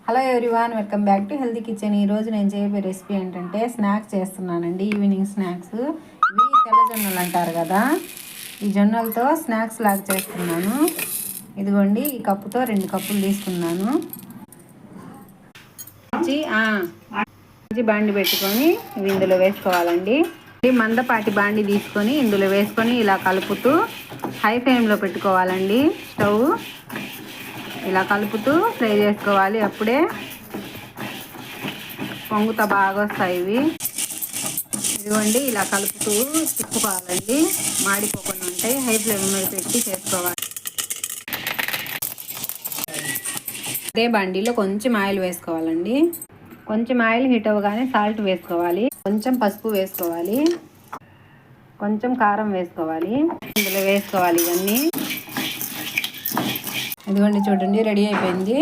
Hello everyone, welcome back to healthy kitchen. ఈరోజు నేను చేయబోయే రెసిపీ ఏంటంటే స్నాక్స్ చేస్తున్నానండి. ఈవినింగ్ స్నాక్స్ ఇవి తెల్ల జొన్నలు అంటారు కదా, ఈ జొన్నలతో స్నాక్స్ లాగా చేస్తున్నాను. ఇదిగోండి, ఈ కప్పుతో 2 కప్పులు తీసుకున్నాను. బాండి పెట్టుకొని ఇవి ఇందులో వేసుకోవాలండి. మందపాటి బాండి తీసుకొని ఇందులో వేసుకొని ఇలా కలుపుతూ హై ఫ్లేమ్లో పెట్టుకోవాలండి. స్టవ్ ఇలా కలుపుతూ ఫ్రై చేసుకోవాలి. అప్పుడే పొంగుతా బాగా వస్తాయి ఇవి. ఇదిగోండి, ఇలా కలుపుతూ తిప్పుకోవాలండి, మాడిపోకుండా ఉంటాయి. హై ఫ్లేమ్ మీద పెట్టి చేసుకోవాలి. అదే బండిలో కొంచెం ఆయిల్ వేసుకోవాలండి. కొంచెం ఆయిల్ హీట్ అవ్వగానే సాల్ట్ వేసుకోవాలి, కొంచెం పసుపు వేసుకోవాలి, కొంచెం కారం వేసుకోవాలి. ఇందులో వేసుకోవాలి ఇవన్నీ. ఇదిగోండి, చూడండి రెడీ అయిపోయింది.